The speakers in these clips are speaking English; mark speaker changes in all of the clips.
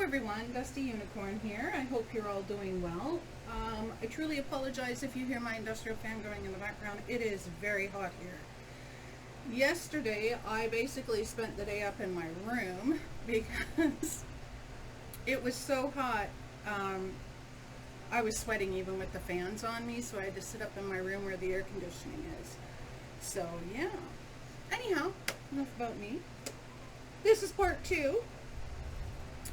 Speaker 1: everyone, Dusty Unicorn here. I hope you're all doing well. I truly apologize if you hear my industrial fan going in the background. It is very hot here. Yesterday, I basically spent the day up in my room because it was so hot. I was sweating even with the fans on me, so I had to sit up in my room where the air conditioning is. So, yeah. Anyhow, enough about me. This is part 2.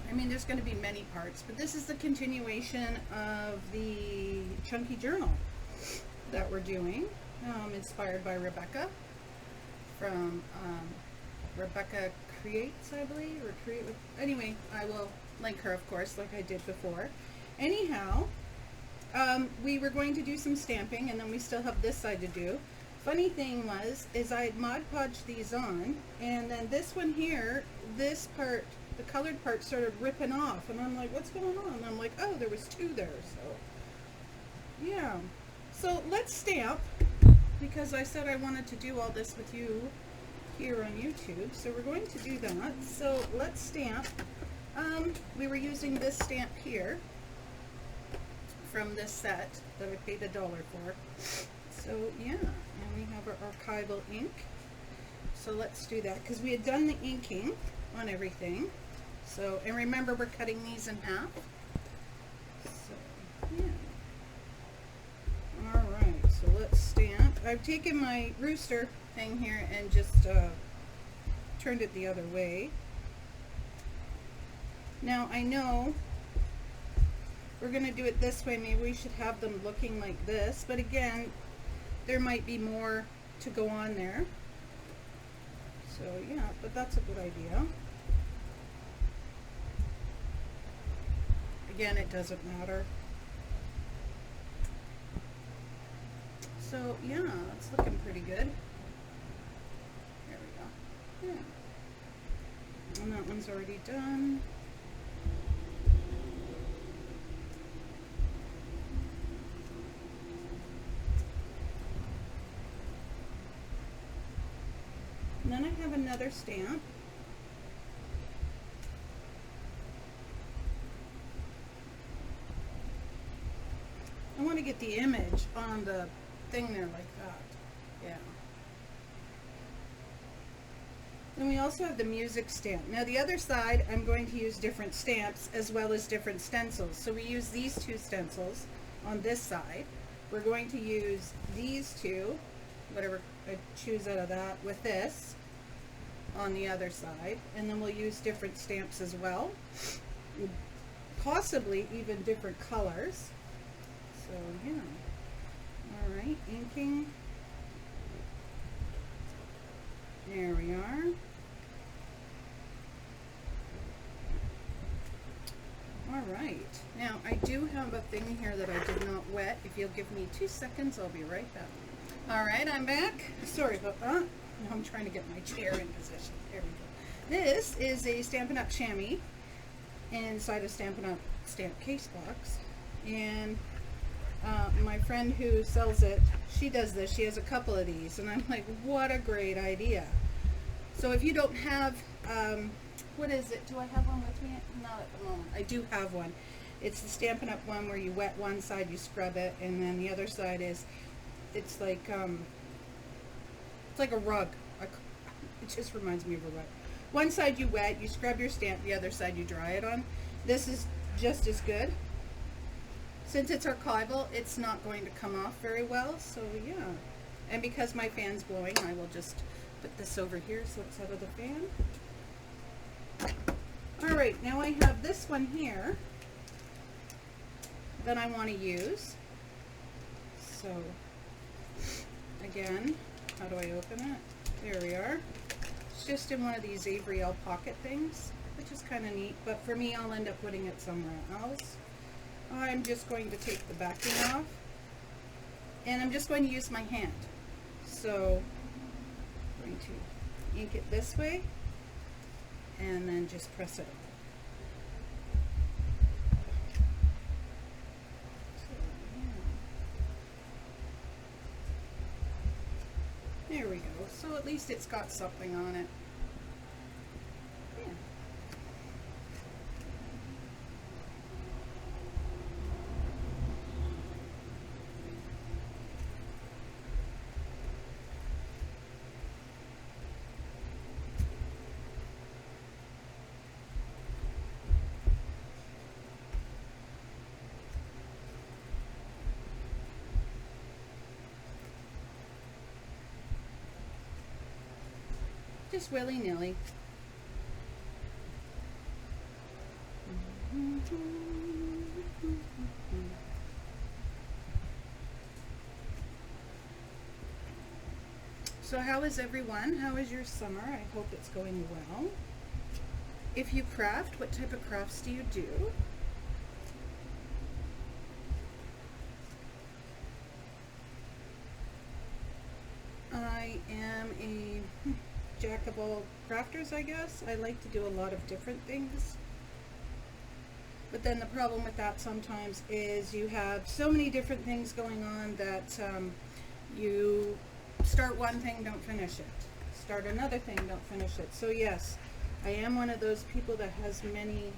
Speaker 1: I mean, there's going to be many parts, but this is the continuation of the chunky journal that we're doing, inspired by Rebecca from Rebecca Creates, I believe, or Create with. Anyway, I will link her, of course, like I did before. Anyhow, we were going to do some stamping, and then we still have this side to do. Funny thing is I had Mod Podged these on, and then this one here, this part, the colored part started ripping off, and I'm like, what's going on? And I'm like, oh, there was 2 there, so yeah. So let's stamp, because I said I wanted to do all this with you here on YouTube, so we're going to do that. So let's stamp. We were using this stamp here from this set that I paid $1 for. So yeah, and we have our archival ink. So let's do that, because we had done the inking on everything. So, and remember, we're cutting these in half. So, yeah. Alright, so let's stamp. I've taken my rooster thing here and just turned it the other way. Now, I know we're going to do it this way. Maybe we should have them looking like this. But again, there might be more to go on there. So, yeah, but that's a good idea. Again, it doesn't matter. So, yeah, it's looking pretty good. There we go. Yeah. And that one's already done. And then I have another stamp. I want to get the image on the thing there like that. Yeah. Then we also have the music stamp. Now the other side, I'm going to use different stamps as well as different stencils. So we use these 2 stencils on this side. We're going to use these 2, whatever I choose out of that, with this on the other side. And then we'll use different stamps as well. Possibly even different colors. So, yeah. Alright, inking. There we are. Alright. Now, I do have a thing here that I did not wet. If you'll give me 2 seconds, I'll be right back. Alright, I'm back. Sorry about that. Now I'm trying to get my chair in position. There we go. This is a Stampin' Up! Chamois inside a Stampin' Up! Stamp case box. And my friend who sells it, she does this. She has a couple of these, and I'm like, what a great idea. So if you don't have, what is it? Do I have one with me? Not at the moment. I do have one. It's the Stampin' Up! One where you wet one side, you scrub it, and then the other side is, it's like a rug. It just reminds me of a rug. One side you wet, you scrub your stamp, the other side you dry it on. This is just as good. Since it's archival, it's not going to come off very well, so yeah. And because my fan's blowing, I will just put this over here so it's out of the fan. Alright, now I have this one here that I want to use. So, again, how do I open it? There we are. It's just in one of these Avery L pocket things, which is kind of neat, but for me, I'll end up putting it somewhere else. I'm just going to take the backing off, and I'm just going to use my hand. So I'm going to ink it this way, and then just press it. There we go. So at least it's got something on it. Yeah. just willy-nilly. So how is everyone? How is your summer? I hope it's going well. If you craft, what type of crafts do you do? I am a jack of all crafters, I guess. I like to do a lot of different things. But then the problem with that sometimes is you have so many different things going on that you start one thing, don't finish it. Start another thing, don't finish it. So yes, I am one of those people that has many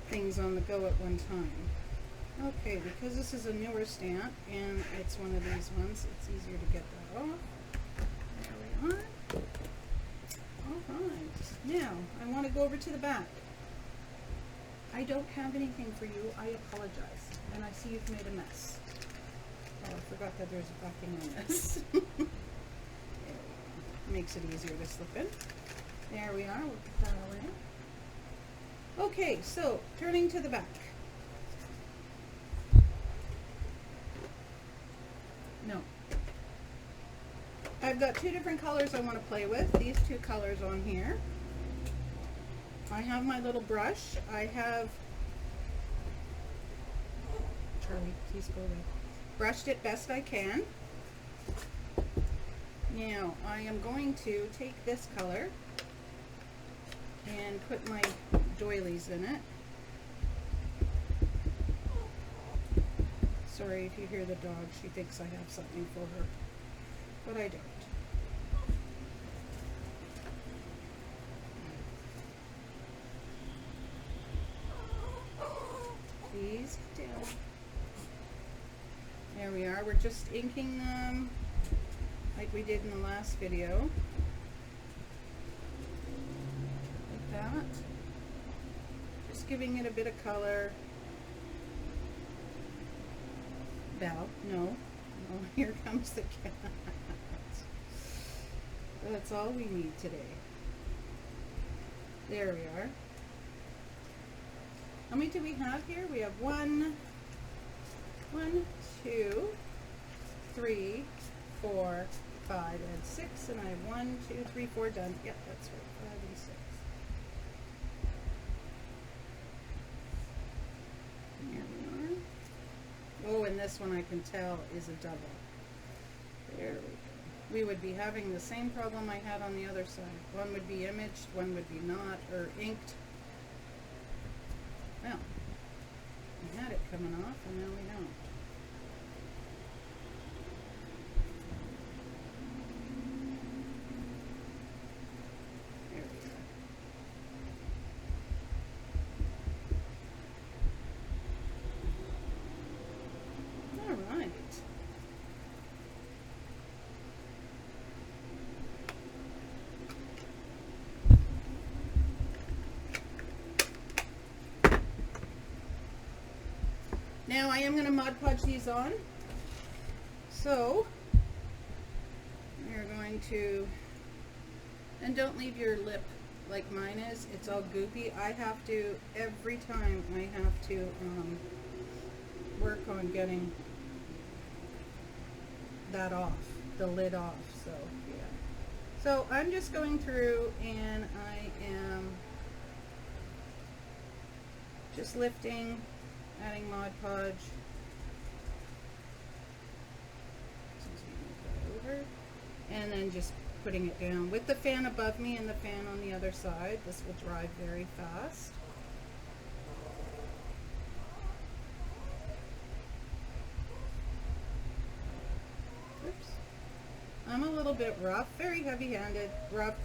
Speaker 1: things on the go at one time. Okay, because this is a newer stamp and it's one of these ones, it's easier to get that off. There we are. Alright, now I want to go over to the back. I don't have anything for you, I apologize. And I see you've made a mess. Oh, I forgot that there's a backing on this. There we go. Makes it easier to slip in. There we are, we'll put that away. Okay, so turning to the back. No. I've got two different colors I want to play with. These two colors on here. I have my little brush. I have, Charlie, please go away. Brushed it best I can. Now I am going to take this color and put my doilies in it. Sorry if you hear the dog, she thinks I have something for her, but I don't. Please get down. There we are, we're just inking them like we did in the last video. Like that. Just giving it a bit of color. Belle, no. Oh, here comes the cat. That's all we need today. There we are. How many do we have here? We have one, 2, 3, 4, 5, and 6, and I have 1, 2, 3, 4 done. Yep, that's right, 5 and 6. Here we are. Oh, and this one I can tell is a double. There we go. We would be having the same problem I had on the other side. One would be imaged, one would be not, or inked. Well, we had it coming off, and now we don't. There we go. All right. Now I am going to Mod Podge these on. So we're going to, and don't leave your lip like mine is. It's all goopy. I have to, every time I have to work on getting that off, the lid off. So yeah. So I'm just going through and I am just lifting, adding Mod Podge, and then just putting it down with the fan above me and the fan on the other side. This will dry very fast. Oops. I'm a little bit rough, very heavy-handed, rough.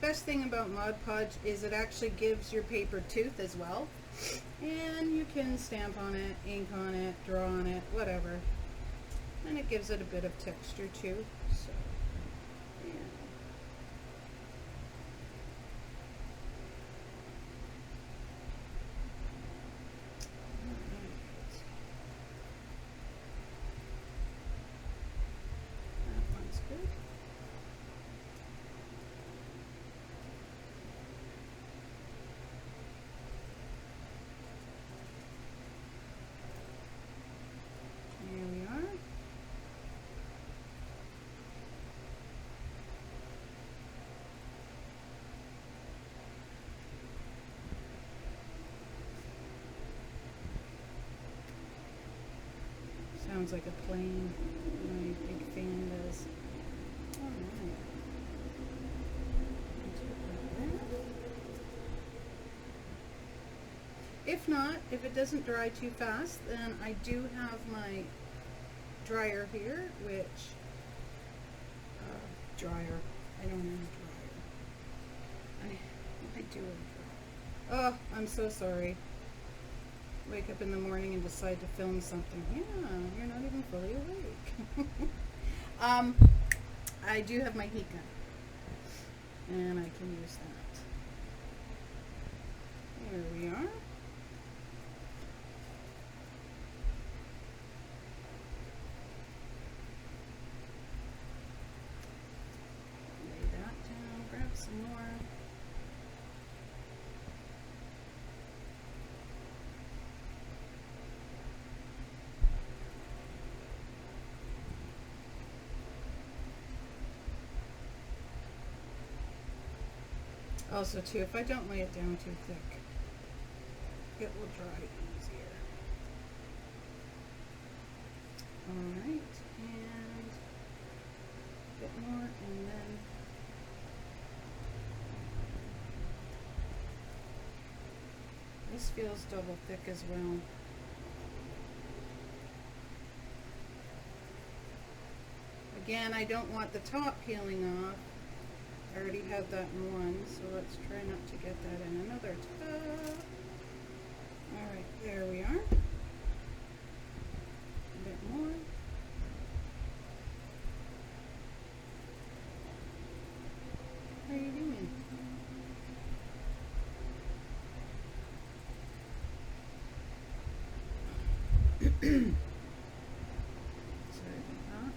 Speaker 1: Best thing about Mod Podge is it actually gives your paper tooth as well, and you can stamp on it, ink on it, draw on it, whatever, and it gives it a bit of texture too. So yeah. sounds like a plane. My big fan does. Alright. If not, if it doesn't dry too fast, then I do have my dryer here, which dryer. I don't have a dryer. I do have a dryer. Oh, I'm so sorry. Wake up in the morning and decide to film something. Yeah, you're not even fully awake. I do have my heat gun, and I can use that. There we are. Some more. Also too, if I don't lay it down too thick, it will dry easier. Alright, and a bit more, and then this feels double thick as well. Again, I don't want the top peeling off. I already have that in one, so let's try not to get that in another tub. Alright, there we are. A bit more. How are you doing? Sorry about that.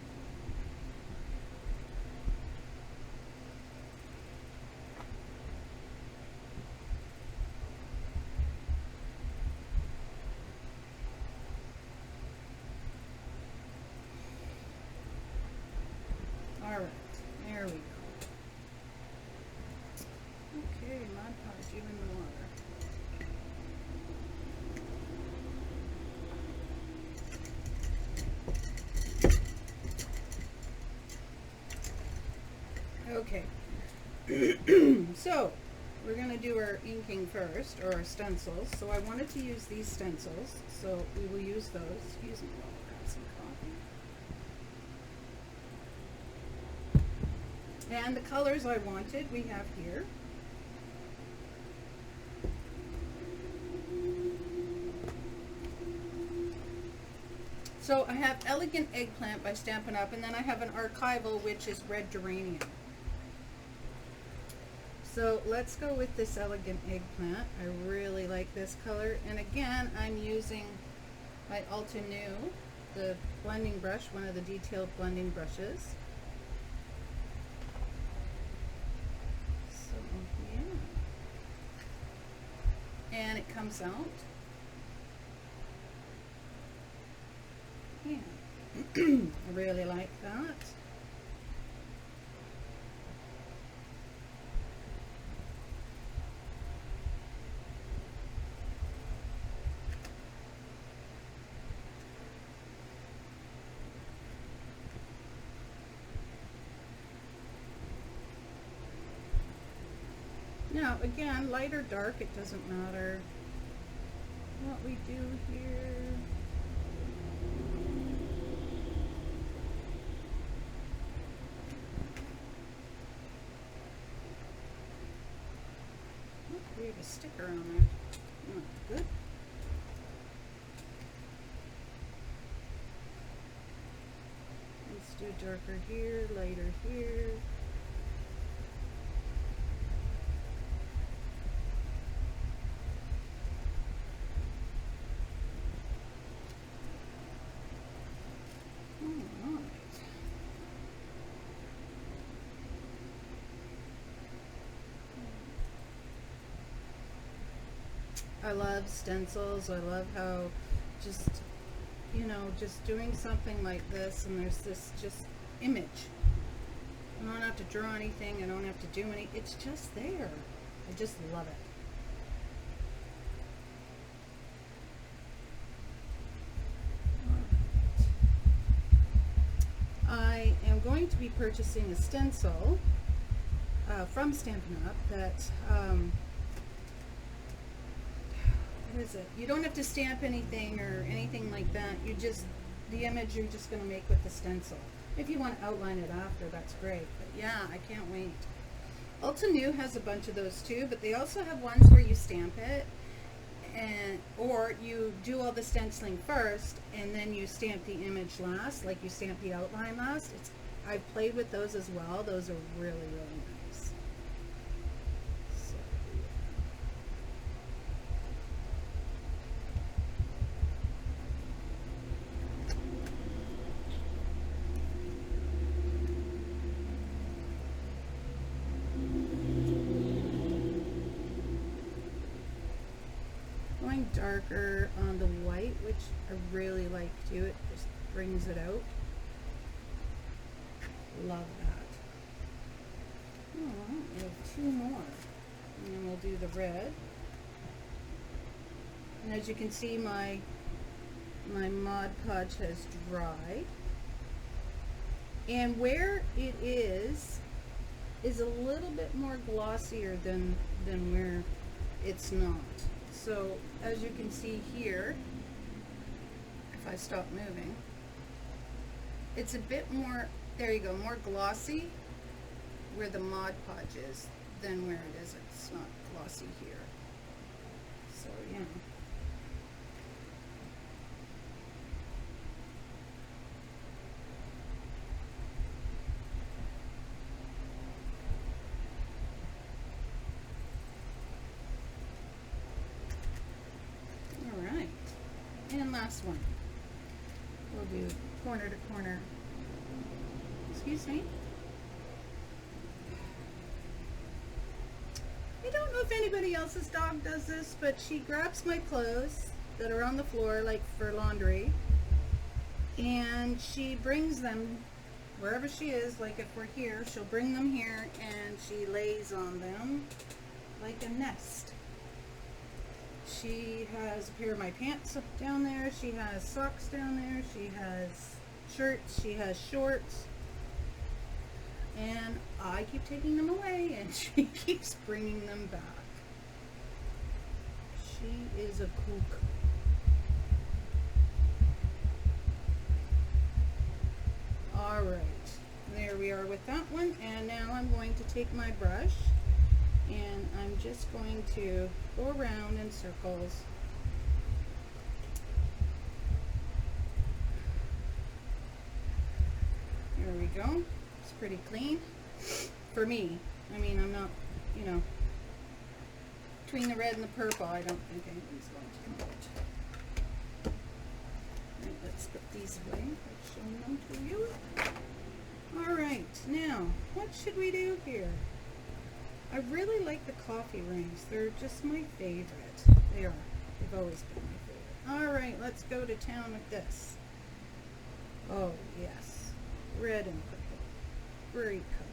Speaker 1: All right, there we go. Okay, Mod Podge, you in the water. Okay, so we're going to do our inking first, or our stencils. So I wanted to use these stencils, so we will use those. Excuse me while I grab some coffee. And the colors I wanted, we have here. So I have Elegant Eggplant by Stampin' Up, and then I have an archival, which is Red Geranium. So let's go with this Elegant Eggplant. I really like this color. And again, I'm using my Ulta New, the blending brush, one of the detailed blending brushes. So, yeah. And it comes out. Yeah. I really like that. Now, again, light or dark, it doesn't matter what we do here. Oh, we have a sticker on there. Oh, good. Let's do darker here, lighter here. I love stencils. I love how just, you know, just doing something like this and there's this just image. I don't have to draw anything. I don't have to do any. It's just there. I just love it. to be purchasing a stencil from Stampin' Up! That what is it? You don't have to stamp anything or anything like that. You just, the image you're just going to make with the stencil. If you want to outline it after, that's great. But yeah, I can't wait. Ulta New has a bunch of those too, but they also have ones where you stamp it, and or you do all the stenciling first and then you stamp the image last, like you stamp the outline last. I've played with those as well. Those are really, really nice. So, going darker on the white, which I really like too. It just brings it out. Love that. Oh, we have two more. And then we'll do the red. And as you can see, my Mod Podge has dried. And where it is a little bit more glossier than where it's not. So as you can see here, if I stop moving, it's a bit more, there you go, more glossy where the Mod Podge is than where it is. It's not glossy here. So yeah. All right. And last one. We'll do corner to corner. Excuse me. I don't know if anybody else's dog does this, but she grabs my clothes that are on the floor, like for laundry, and she brings them wherever she is. Like if we're here, she'll bring them here and she lays on them like a nest. She has a pair of my pants down there, she has socks down there, she has shirts, she has shorts, and I keep taking them away and she keeps bringing them back. She is a kook. Alright, there we are with that one, and now I'm going to take my brush and I'm just going to go around in circles. There we go. It's pretty clean for me. I mean, I'm not, you know, between the red and the purple, I don't think anything's going to come out. Right, let's put these away. I've shown them to you. Alright, now, what should we do here? I really like the coffee rings. They're just my favorite. They are. They've always been my favorite. Alright, let's go to town with this. Oh, yes. Red and purple. Great colors.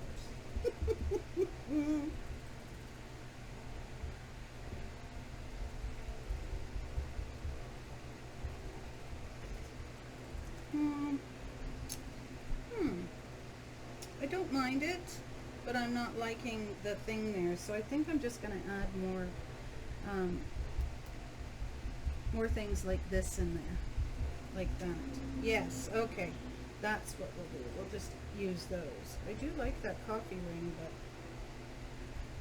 Speaker 1: I don't mind it, but I'm not liking the thing there, so I think I'm just going to add more things like this in there, like that. Yes, okay, that's what we'll do. We'll just use those. I do like that coffee ring, but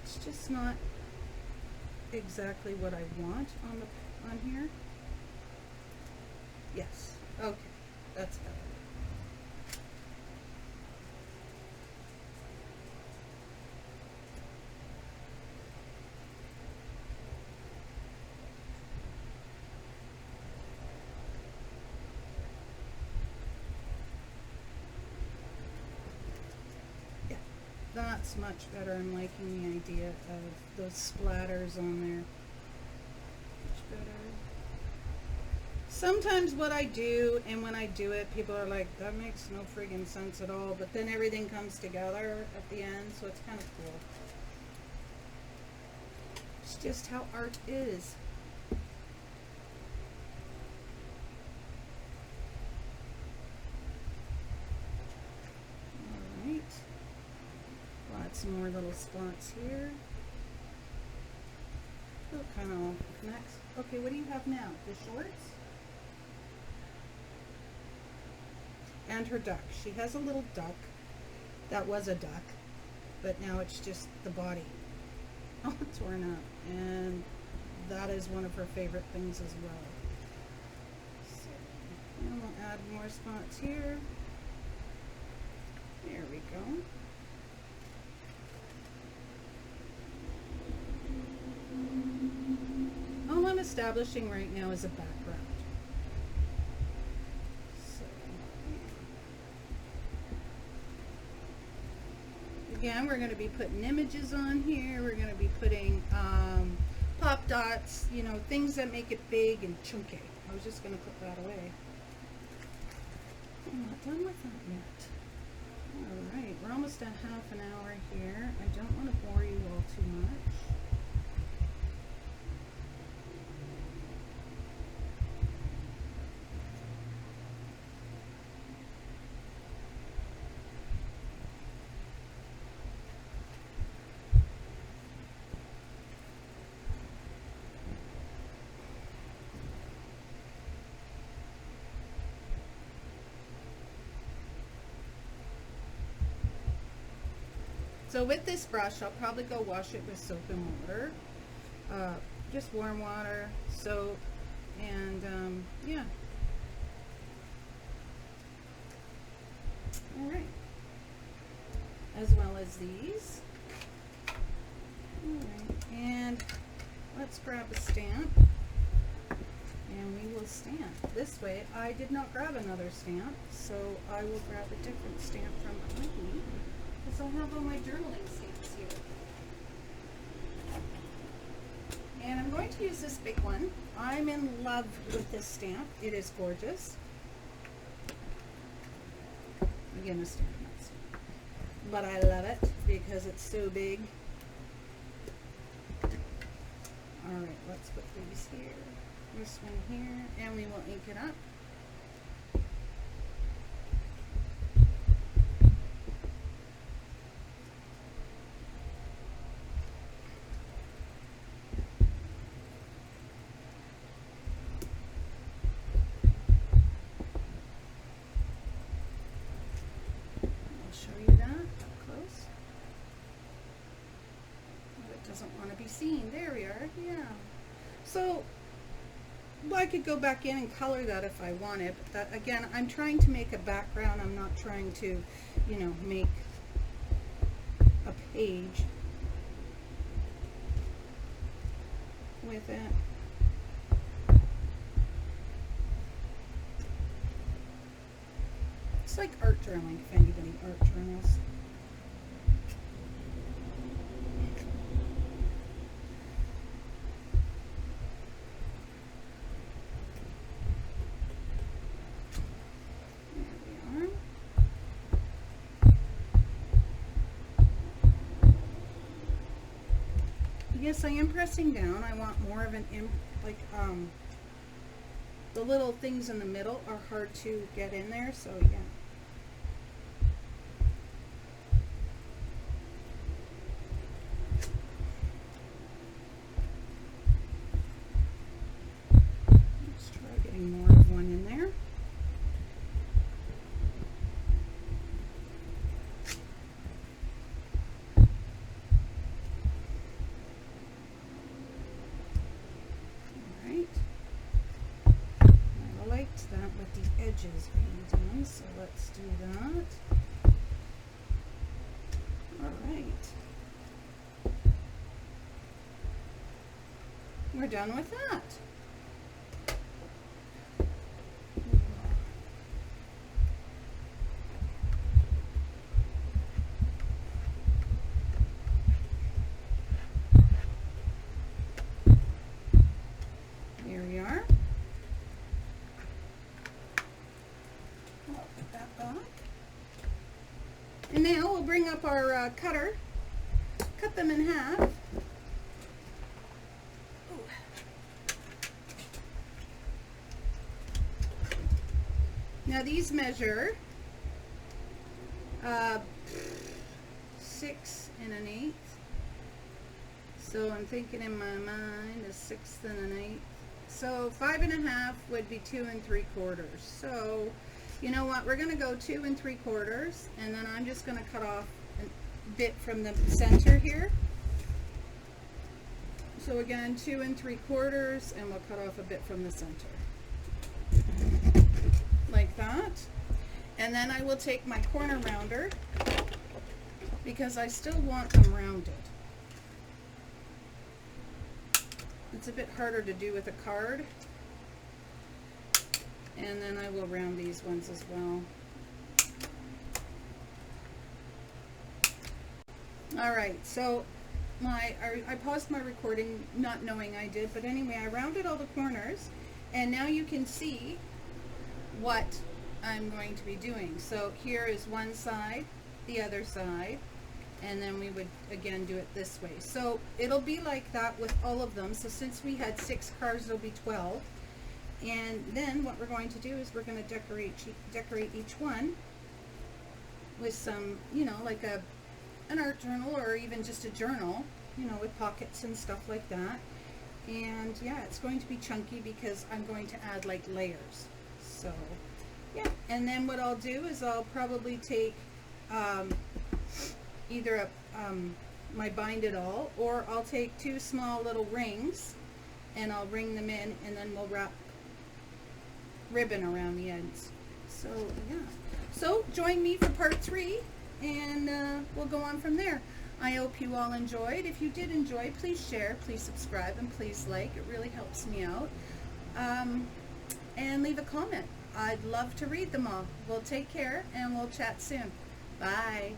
Speaker 1: it's just not exactly what I want on here. Yes, okay, that's better. That's much better. I'm liking the idea of those splatters on there. Much better. Sometimes what I do, and when I do it, people are like, that makes no friggin' sense at all, but then everything comes together at the end, so it's kind of cool. It's just how art is. Alright. some more little spots here. Oh, kind of all connects. Okay, what do you have now? The shorts? And her duck. She has a little duck. That was a duck, but now it's just the body. Oh, torn up. And that is one of her favorite things as well. So, and we'll add more spots here. There we go. All I'm establishing right now is a background. So, again, we're going to be putting images on here. We're going to be putting pop dots, you know, things that make it big and chunky. I was just going to put that away. I'm not done with that yet. Alright, we're almost at half an hour here. I don't want to bore you all too much. So with this brush, I'll probably go wash it with soap and water. Just warm water, soap, and yeah. All right. As well as these. All right. And let's grab a stamp. And we will stamp. This way, I did not grab another stamp, so I will grab a different stamp from behind me. Because I have all my journaling stamps here. And I'm going to use this big one. I'm in love with this stamp. It is gorgeous. Again, a stamp, not stamp. But I love it because it's so big. Alright, let's put these here. This one here. And we will ink it up. Seen. There we are. Yeah. So I could go back in and color that if I wanted, but that, again, I'm trying to make a background. I'm not trying to, you know, make a page with it. It's like art journaling, if anybody art journals. Yes, I am pressing down. I want more of an the little things in the middle are hard to get in there, so yeah. Let's try getting more of one in there. Edges being done, so let's do that. All right, we're done with that. Here we are. And now we'll bring up our cutter, cut them in half. Ooh. Now these measure 6 and an eighth. So I'm thinking in my mind a sixth and an eighth. So 5 1/2 would be 2 3/4. So you know what? We're going to go 2 3/4, and then I'm just going to cut off a bit from the center here. So again, 2 3/4, and we'll cut off a bit from the center. Like that. And then I will take my corner rounder, because I still want them rounded. It's a bit harder to do with a card. And then I will round these ones as well. Alright, so I paused my recording not knowing I did, but anyway, I rounded all the corners, and now you can see what I'm going to be doing. So here is one side, the other side, and then we would again do it this way. So it'll be like that with all of them. So since we had 6 cards, it'll be 12. And then what we're going to do is we're going to decorate each one with some, you know, like an art journal, or even just a journal, you know, with pockets and stuff like that. And yeah, it's going to be chunky because I'm going to add like layers. So yeah, and then what I'll do is I'll probably take either my bind it all, or I'll take 2 small little rings and I'll ring them in, and then we'll wrap ribbon around the ends. So yeah, so join me for part 3, and we'll go on from there. I hope you all enjoyed. If you did enjoy, please share, please subscribe, and please like. It really helps me out. And leave a comment. I'd love to read them all. We'll take care, and we'll chat soon. Bye.